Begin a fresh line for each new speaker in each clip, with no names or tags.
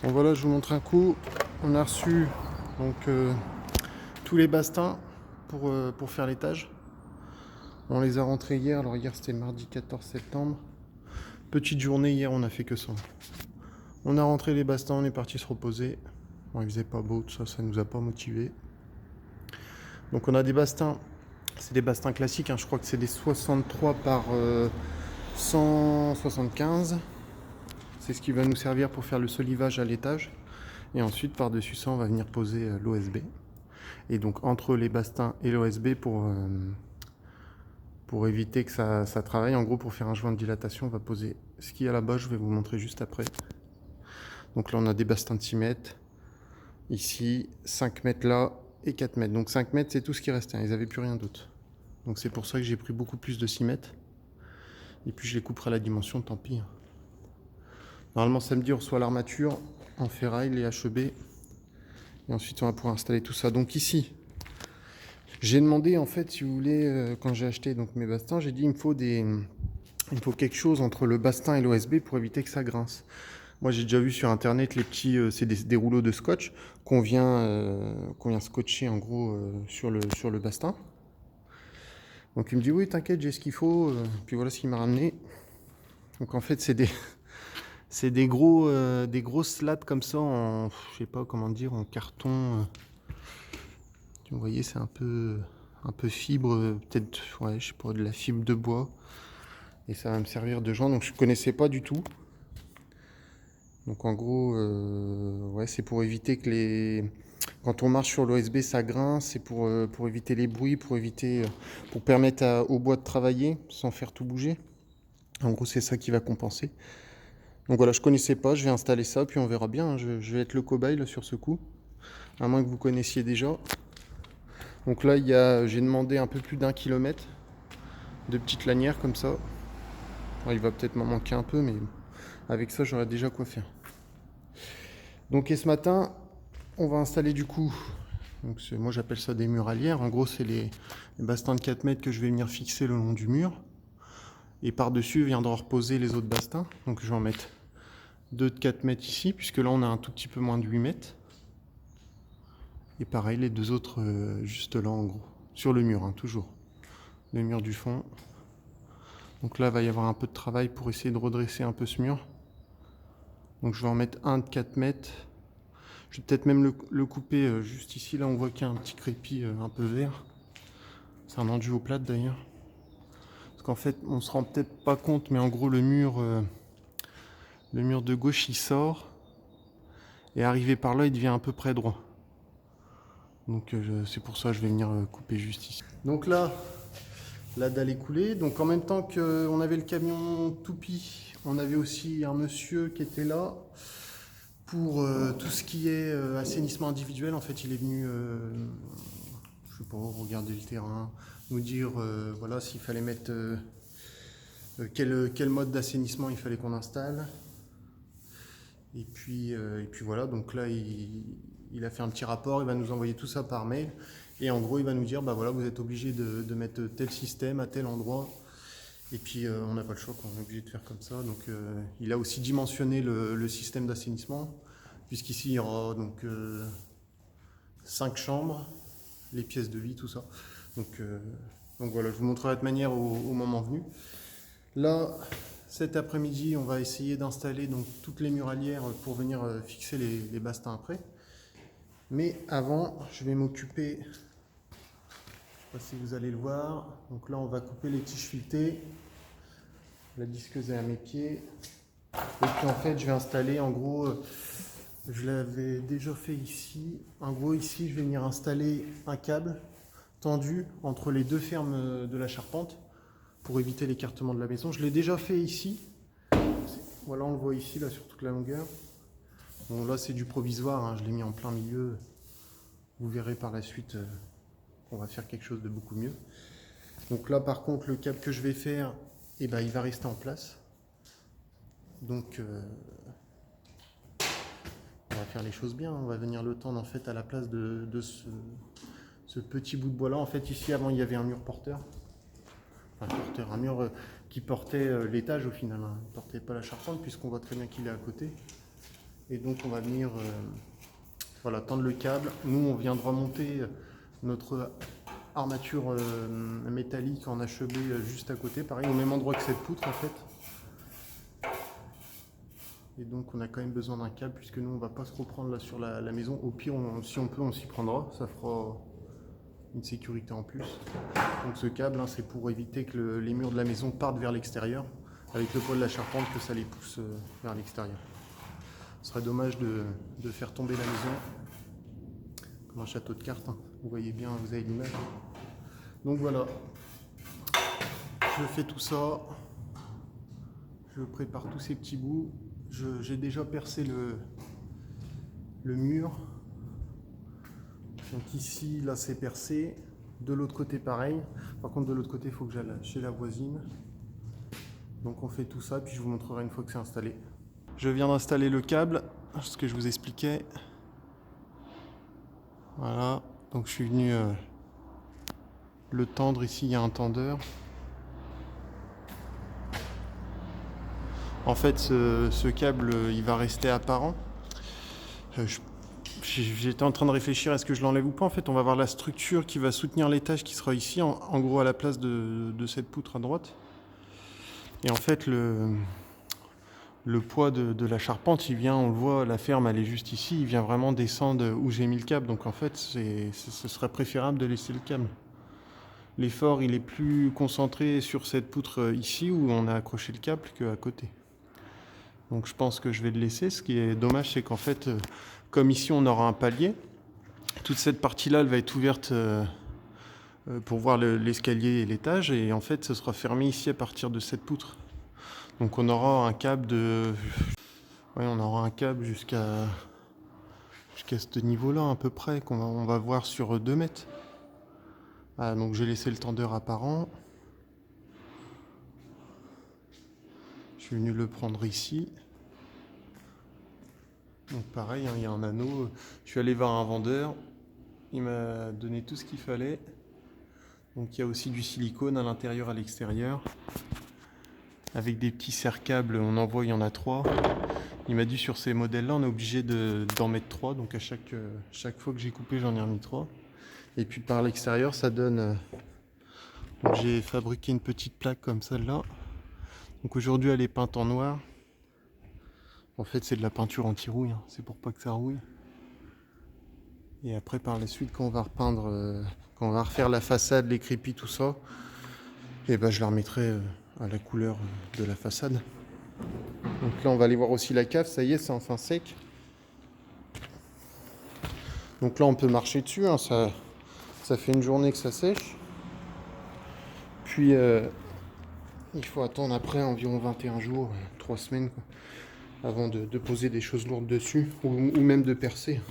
Bon voilà, je vous montre un coup. On a reçu donc tous les bastings pour faire l'étage. On les a rentrés hier. Alors hier c'était mardi 14 septembre. Petite journée hier, on a fait que ça. On a rentré les bastings, on est parti se reposer. Bon, il faisait pas beau, tout ça, ça nous a pas motivés. Donc on a des bastings. C'est des bastings classiques, hein. Je crois que c'est des 63 par 175. C'est ce qui va nous servir pour faire le solivage à l'étage. Et ensuite, par-dessus ça, on va venir poser l'OSB. Et donc, entre les bastings et l'OSB, pour éviter que ça travaille, en gros, pour faire un joint de dilatation, on va poser ce qu'il y a là-bas. Je vais vous montrer juste après. Donc là, on a des bastings de 6 mètres. Ici, 5 mètres là et 4 mètres. Donc 5 mètres, c'est tout ce qui restait. Ils n'avaient plus rien d'autre. Donc c'est pour ça que j'ai pris beaucoup plus de 6 mètres. Et puis je les couperai à la dimension, tant pis. Normalement, samedi, on reçoit l'armature en ferraille, les HEB. Et ensuite, on va pouvoir installer tout ça. Donc ici, j'ai demandé, en fait, si vous voulez, quand j'ai acheté donc, mes bastings, j'ai dit il me faut quelque chose entre le bastin et l'OSB pour éviter que ça grince. Moi, j'ai déjà vu sur Internet les petits, c'est des rouleaux de scotch qu'on vient scotcher, en gros, sur le bastin. Donc il me dit, oui, t'inquiète, j'ai ce qu'il faut. Puis voilà ce qu'il m'a ramené. Donc en fait, c'est des grosses lattes comme ça en, je sais pas comment dire, en carton. Vous voyez, c'est un peu fibre, peut-être, ouais, je sais pas, de la fibre de bois. Et ça va me servir de joint. Donc je connaissais pas du tout. Donc en gros, ouais, c'est pour éviter que quand on marche sur l'OSB, ça grince. C'est pour éviter les bruits, pour permettre au bois de travailler sans faire tout bouger. En gros, c'est ça qui va compenser. Donc voilà, je connaissais pas, je vais installer ça, puis on verra bien, hein. Je vais être le cobaye là, sur ce coup, à moins que vous connaissiez déjà. Donc là, j'ai demandé un peu plus d'1 kilomètre de petites lanières comme ça. Alors, il va peut-être m'en manquer un peu, mais avec ça, j'aurai déjà quoi faire. Donc et ce matin, on va installer du coup, donc moi j'appelle ça des muralières. En gros, c'est les bastings de 4 mètres que je vais venir fixer le long du mur. Et par-dessus viendra reposer les autres bastings. Donc je vais en mettre 2 de 4 mètres ici, puisque là on a un tout petit peu moins de 8 mètres. Et pareil, les deux autres juste là en gros, sur le mur, hein, toujours. Le mur du fond. Donc là, il va y avoir un peu de travail pour essayer de redresser un peu ce mur. Donc je vais en mettre un de 4 mètres. Je vais peut-être même le couper juste ici. Là, on voit qu'il y a un petit crépi un peu vert. C'est un enduit aux plates d'ailleurs. Parce qu'en fait, on se rend peut-être pas compte, mais en gros, le mur de gauche, il sort. Et arrivé par là, il devient à peu près droit. Donc c'est pour ça que je vais venir couper juste ici. Donc là, la dalle est coulée. Donc en même temps qu'on avait le camion Toupie, on avait aussi un monsieur qui était là pour tout ce qui est assainissement individuel. En fait, il est venu, je sais pas, regarder le terrain, nous dire voilà s'il fallait mettre quel mode d'assainissement il fallait qu'on installe. Et puis voilà, donc là il a fait un petit rapport, il va nous envoyer tout ça par mail. Et en gros, il va nous dire, bah voilà, vous êtes obligé de mettre tel système à tel endroit. Et puis on n'a pas le choix, on est obligé de faire comme ça. Donc il a aussi dimensionné le système d'assainissement, puisqu'ici il y aura donc 5 chambres, les pièces de lit, tout ça. Donc voilà, je vous montrerai de manière au moment venu. Là, cet après-midi, on va essayer d'installer donc toutes les muralières pour venir fixer les bastings après. Mais avant, je vais m'occuper, je ne sais pas si vous allez le voir, donc là on va couper les tiges filetées, la disqueuse est à mes pieds, et puis en fait je vais installer en gros, je l'avais déjà fait ici, en gros ici je vais venir installer un câble tendu entre les deux fermes de la charpente pour éviter l'écartement de la maison. Je l'ai déjà fait ici, voilà on le voit ici là sur toute la longueur. Bon là c'est du provisoire, hein, je l'ai mis en plein milieu, vous verrez par la suite on va faire quelque chose de beaucoup mieux. Donc là par contre le câble que je vais faire, eh ben, il va rester en place. Donc on va faire les choses bien, on va venir le tendre en fait à la place de ce petit bout de bois là. En fait ici avant il y avait un mur porteur. Un mur qui portait l'étage au final, hein. Il ne portait pas la charpente puisqu'on voit très bien qu'il est à côté. Et donc on va venir voilà, tendre le câble. Nous on viendra monter notre armature métallique en HEB juste à côté, pareil au même endroit que cette poutre en fait. Et donc on a quand même besoin d'un câble puisque nous on va pas se reprendre là sur la maison. Au pire, si on peut, on s'y prendra. Ça fera une sécurité en plus. Donc ce câble, hein, c'est pour éviter que les murs de la maison partent vers l'extérieur. Avec le poids de la charpente, que ça les pousse vers l'extérieur. Ce serait dommage de faire tomber la maison comme un château de cartes. Hein. Vous voyez bien, vous avez l'image. Donc voilà, je fais tout ça. Je prépare tous ces petits bouts. J'ai déjà percé le mur. Donc ici, là c'est percé. De l'autre côté pareil. Par contre de l'autre côté, il faut que j'aille chez la voisine. Donc on fait tout ça, puis je vous montrerai une fois que c'est installé. Je viens d'installer le câble, ce que je vous expliquais. Voilà, donc je suis venu le tendre ici, il y a un tendeur. En fait, ce câble, il va rester apparent. J'étais en train de réfléchir, est-ce que je l'enlève ou pas? En fait, on va voir la structure qui va soutenir l'étage qui sera ici, en gros à la place de cette poutre à droite. Et en fait, le poids de la charpente, il vient, on le voit, la ferme elle est juste ici, il vient vraiment descendre où j'ai mis le câble. Donc en fait, ce serait préférable de laisser le câble. L'effort, il est plus concentré sur cette poutre ici où on a accroché le câble qu'à côté. Donc je pense que je vais le laisser. Ce qui est dommage, c'est qu'en fait, comme ici on aura un palier, toute cette partie-là, elle va être ouverte pour voir l'escalier et l'étage. Et en fait, ce sera fermé ici à partir de cette poutre. Donc on aura un câble on aura un câble jusqu'à ce niveau-là à peu près, on va voir sur 2 mètres. Ah, donc j'ai laissé le tendeur apparent. Je suis venu le prendre ici. Donc pareil, hein, il y a un anneau. Je suis allé voir un vendeur. Il m'a donné tout ce qu'il fallait. Donc il y a aussi du silicone à l'intérieur, à l'extérieur. Avec des petits serre-câbles, on en voit, il y en a 3. Il m'a dit sur ces modèles-là, on est obligé d'en mettre 3. Donc à chaque fois que j'ai coupé, j'en ai remis 3. Et puis par l'extérieur, ça donne... Donc j'ai fabriqué une petite plaque comme celle-là. Donc aujourd'hui, elle est peinte en noir. En fait, c'est de la peinture anti-rouille, hein. C'est pour pas que ça rouille. Et après, par la suite, quand on va repeindre, quand on va refaire la façade, les crépis, tout ça, et ben je la remettrai à la couleur de la façade. Donc là, on va aller voir aussi la cave. Ça y est, c'est enfin sec. Donc là, on peut marcher dessus, hein. Ça fait une journée que ça sèche. Puis, il faut attendre après environ 21 jours, 3 semaines, quoi, avant de poser des choses lourdes dessus, ou même de percer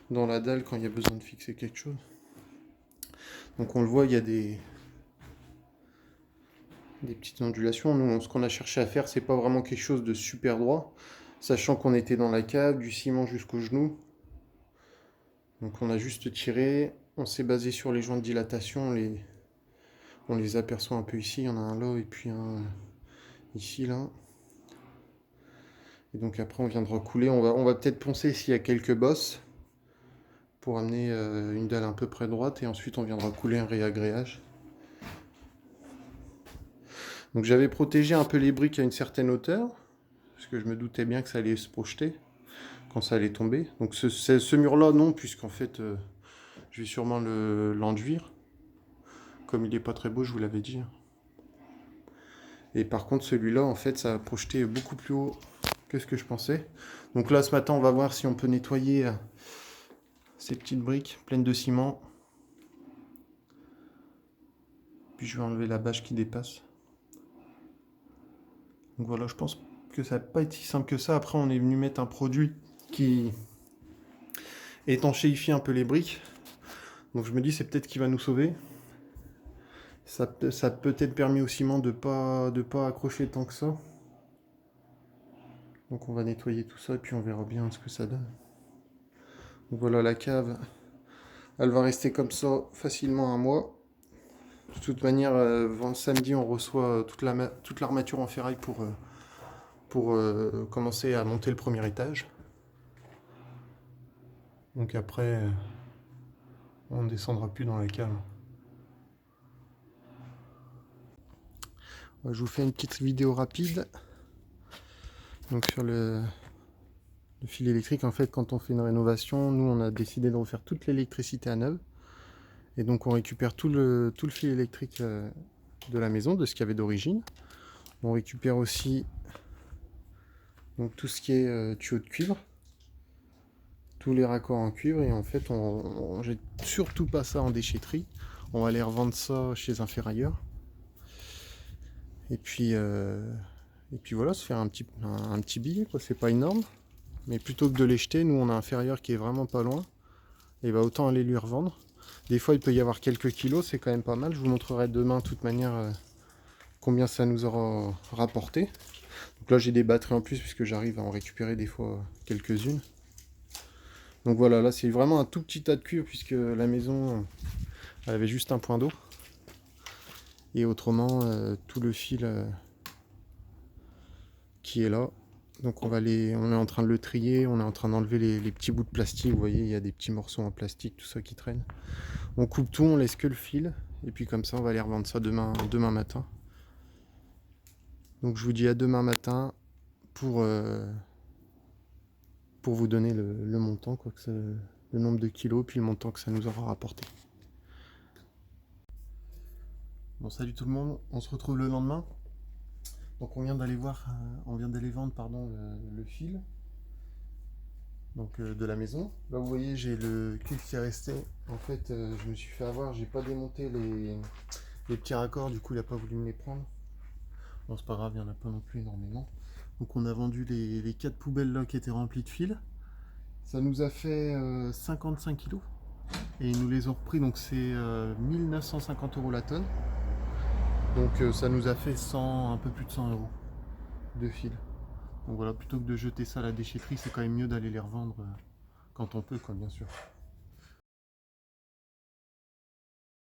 dans la dalle quand il y a besoin de fixer quelque chose. Donc on le voit, il y a des petites ondulations. Nous, ce qu'on a cherché à faire, c'est pas vraiment quelque chose de super droit, sachant qu'on était dans la cave, du ciment jusqu'au genou. Donc on a juste tiré, on s'est basé sur les joints de dilatation, on les aperçoit un peu ici, il y en a un là et puis un ici là. Et donc après on vient de recouler, on va peut-être poncer s'il y a quelques bosses pour amener une dalle un peu près droite et ensuite on viendra couler un réagréage. Donc j'avais protégé un peu les briques à une certaine hauteur, parce que je me doutais bien que ça allait se projeter quand ça allait tomber. Donc ce mur-là, non, puisqu'en fait je vais sûrement l'enduire. Comme il n'est pas très beau, je vous l'avais dit. Et par contre celui-là, en fait, ça a projeté beaucoup plus haut que ce que je pensais. Donc là ce matin, on va voir si on peut nettoyer ces petites briques pleines de ciment. Puis je vais enlever la bâche qui dépasse. Donc voilà, je pense que ça va pas être si simple que ça. Après, on est venu mettre un produit qui étanchéifie un peu les briques. Donc je me dis, c'est peut-être qui va nous sauver. Ça peut être permis au ciment de pas accrocher tant que ça. Donc on va nettoyer tout ça et puis on verra bien ce que ça donne. Donc voilà, la cave, elle va rester comme ça facilement un mois. De toute manière, samedi, on reçoit toute l'armature en ferraille pour commencer à monter le premier étage. Donc après, on ne descendra plus dans la cale. Je vous fais une petite vidéo rapide. Donc sur le fil électrique, en fait, quand on fait une rénovation, nous on a décidé de refaire toute l'électricité à neuf. Et donc on récupère tout le fil électrique de la maison, de ce qu'il y avait d'origine. On récupère aussi donc, tout ce qui est tuyau de cuivre, tous les raccords en cuivre, et en fait on jette surtout pas ça en déchetterie. On va aller revendre ça chez un ferrailleur. Et puis voilà, se faire un petit billet, quoi. C'est pas énorme. Mais plutôt que de les jeter, nous on a un ferrailleur qui est vraiment pas loin. Et bah autant aller lui revendre. Des fois il peut y avoir quelques kilos, c'est quand même pas mal. Je vous montrerai demain de toute manière combien ça nous aura rapporté. Donc là j'ai des batteries en plus puisque j'arrive à en récupérer des fois quelques-unes. Donc voilà, là c'est vraiment un tout petit tas de cuivre puisque la maison elle avait juste un point d'eau. Et autrement tout le fil qui est là. Donc on est en train de le trier, on est en train d'enlever les petits bouts de plastique. Vous voyez, il y a des petits morceaux en plastique, tout ça qui traîne. On coupe tout, on laisse que le fil. Et puis comme ça, on va aller revendre ça demain matin. Donc je vous dis à demain matin pour vous donner le montant, quoi, le nombre de kilos, puis le montant que ça nous aura rapporté. Bon, salut tout le monde, on se retrouve le lendemain. Donc on vient d'aller vendre le fil de la maison. Là vous voyez j'ai le cuivre qui est resté. En fait je me suis fait avoir, j'ai pas démonté les petits raccords, du coup il a pas voulu me les prendre. Bon c'est pas grave, il n'y en a pas non plus énormément. Donc on a vendu les 4 poubelles là qui étaient remplies de fil. Ça nous a fait 55 kg. Et ils nous les ont repris, donc c'est 1950 € la tonne. Donc ça nous a fait un peu plus de 100 € de fil. Donc voilà, plutôt que de jeter ça à la déchetterie, c'est quand même mieux d'aller les revendre quand on peut, quoi, bien sûr.